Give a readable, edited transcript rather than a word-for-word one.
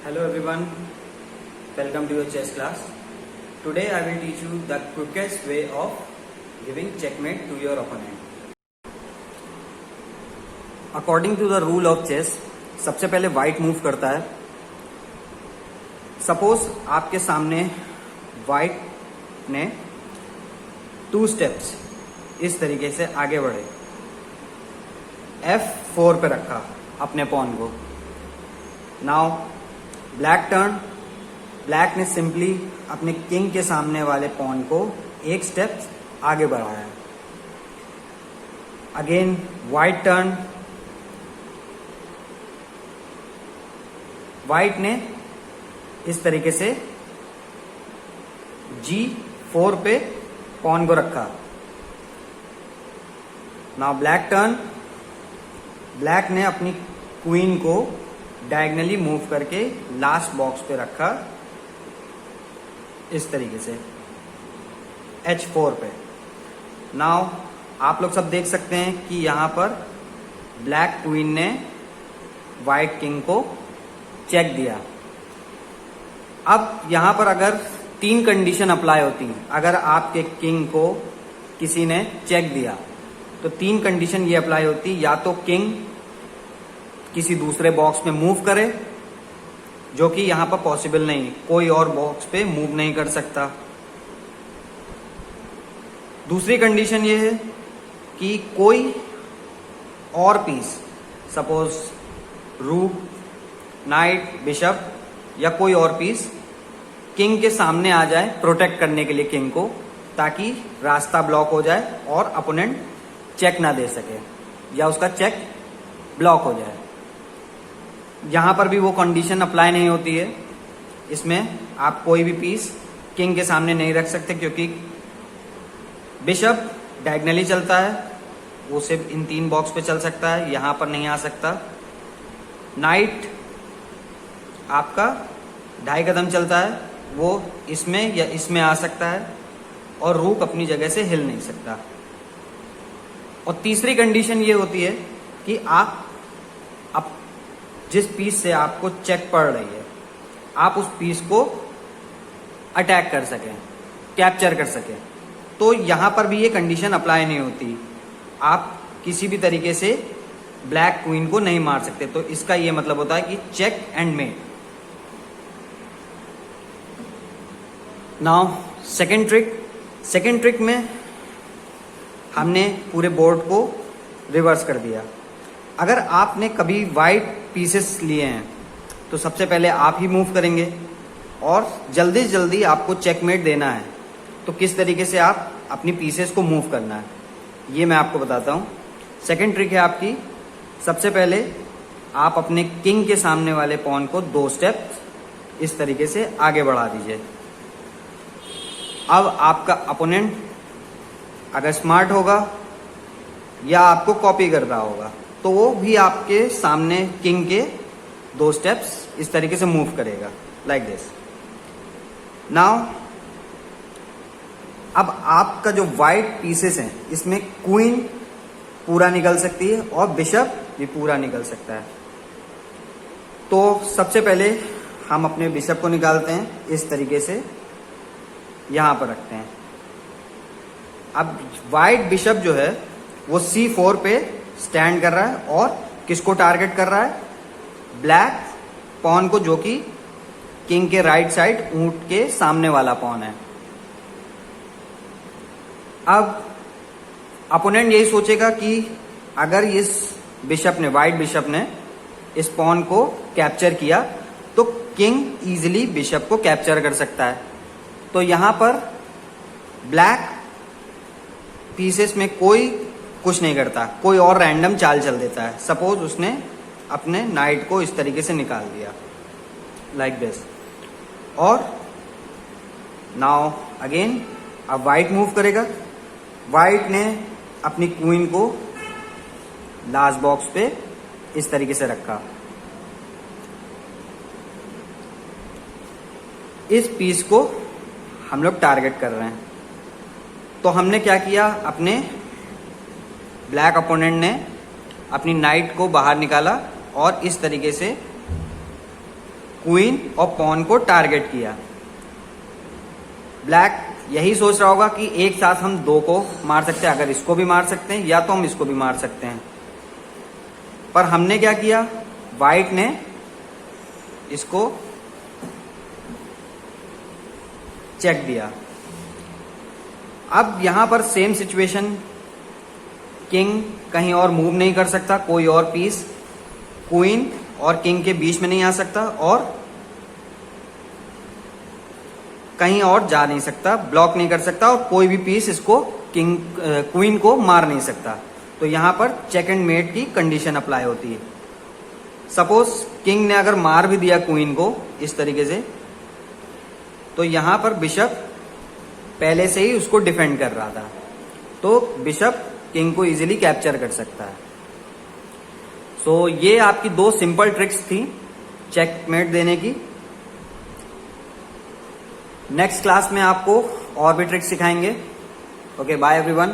Hello everyone, welcome to your chess class. Today I will teach you the quickest way of giving checkmate to your opponent. According to the rule of chess, सबसे पहले white move करता है. Suppose आपके सामने white ने 2 steps इस तरीके से आगे बढ़े, F4 पे रखा अपने पॉन को. नाउ ब्लैक टर्न, ब्लैक ने सिंपली अपने किंग के सामने वाले पॉन को एक स्टेप आगे बढ़ाया. अगेन व्हाइट टर्न, व्हाइट ने इस तरीके से G4 पे पॉन को रखा. नाउ ब्लैक टर्न, ब्लैक ने अपनी क्वीन को डायगनली मूव करके लास्ट बॉक्स पे रखा इस तरीके से H4 पे. नाउ आप लोग सब देख सकते हैं कि यहां पर ब्लैक क्वीन ने व्हाइट किंग को चेक दिया. अब यहां पर अगर 3 कंडीशन अप्लाई होती हैं, अगर आपके किंग को किसी ने चेक दिया तो 3 कंडीशन ये अप्लाई होती. या तो किंग किसी दूसरे बॉक्स में मूव करे, जो कि यहां पर पॉसिबल नहीं, कोई और बॉक्स पे मूव नहीं कर सकता. दूसरी कंडीशन ये है कि कोई और पीस, सपोज रूक, नाइट, बिशप या कोई और पीस किंग के सामने आ जाए प्रोटेक्ट करने के लिए किंग को, ताकि रास्ता ब्लॉक हो जाए और अपोनेंट चेक ना दे सके या उसका चेक ब्लॉक हो जाए. यहां पर भी वो कंडीशन अप्लाई नहीं होती है. इसमें आप कोई भी पीस किंग के सामने नहीं रख सकते, क्योंकि बिशप डायगनली चलता है, वो सिर्फ इन 3 बॉक्स पे चल सकता है, यहां पर नहीं आ सकता. नाइट आपका 2.5 कदम चलता है, वो इसमें या इसमें आ सकता है, और रूक अपनी जगह से हिल नहीं सकता. और तीसरी कंडीशन ये होती है कि आप जिस पीस से आपको चेक पड़ रही है, आप उस पीस को अटैक कर सकें, कैप्चर कर सकें. तो यहां पर भी ये कंडीशन अप्लाई नहीं होती. आप किसी भी तरीके से ब्लैक क्वीन को नहीं मार सकते. तो इसका ये मतलब होता है कि check and mate. Now second trick में हमने पूरे बोर्ड को रिवर्स कर दिया. अगर आपने कभी व्हाइट पीसेस लिए हैं तो सबसे पहले आप ही मूव करेंगे, और जल्दी से जल्दी आपको चेकमेट देना है. तो किस तरीके से आप अपनी पीसेस को मूव करना है ये मैं आपको बताता हूं. सेकंड ट्रिक है आपकी, सबसे पहले आप अपने किंग के सामने वाले पॉन को 2 स्टेप इस तरीके से आगे बढ़ा दीजिए. अब आपका अपोनेंट अगर स्मार्ट होगा या आपको कॉपी कर रहा होगा तो वो भी आपके सामने किंग के 2 स्टेप्स इस तरीके से मूव करेगा, लाइक दिस. नाउ अब आपका जो व्हाइट पीसेस हैं, इसमें क्वीन पूरा निकल सकती है और बिशप भी पूरा निकल सकता है. तो सबसे पहले हम अपने बिशप को निकालते हैं, इस तरीके से यहां पर रखते हैं. अब व्हाइट बिशप जो है वो C4 पे स्टैंड कर रहा है, और किसको टारगेट कर रहा है? ब्लैक पॉन को, जो कि किंग के राइट साइड ऊंट के सामने वाला पॉन है. अब अपोनेंट यही सोचेगा कि अगर इस बिशप ने, व्हाइट बिशप ने इस पॉन को कैप्चर किया तो किंग इजीली बिशप को कैप्चर कर सकता है. तो यहां पर ब्लैक पीसेस में कोई कुछ नहीं करता, कोई और रैंडम चाल चल देता है. सपोज उसने अपने नाइट को इस तरीके से निकाल दिया, लाइक दिस. और नाउ अगेन अब व्हाइट मूव करेगा. व्हाइट ने अपनी क्वीन को लास्ट बॉक्स पे इस तरीके से रखा. इस पीस को हम लोग टारगेट कर रहे हैं. तो हमने क्या किया, अपने ब्लैक अपोनेंट ने अपनी नाइट को बाहर निकाला और इस तरीके से क्वीन और पॉन को टारगेट किया। ब्लैक यही सोच रहा होगा कि एक साथ हम दो को मार सकते हैं, अगर इसको भी मार सकते हैं या तो हम इसको भी मार सकते हैं, पर हमने क्या किया, व्हाइट ने इसको चेक दिया। अब यहां पर सेम सिचुएशन, किंग कहीं और मूव नहीं कर सकता, कोई और पीस क्वीन और किंग के बीच में नहीं आ सकता और कहीं और जा नहीं सकता, ब्लॉक नहीं कर सकता, और कोई भी पीस इसको क्वीन को मार नहीं सकता। तो यहां पर चेक एंड मेट की कंडीशन अप्लाई होती है। सपोज किंग ने अगर मार भी दिया क्वीन को इस तरीके से, तो यहां पर बिशप पहले से ही उसको डिफेंड कर रहा था, तो बिशप किंग को इजीली कैप्चर कर सकता है। सो ये आपकी दो सिंपल ट्रिक्स थी चेकमेट देने की। नेक्स्ट क्लास में आपको और भी ट्रिक्स सिखाएंगे। Okay, bye everyone.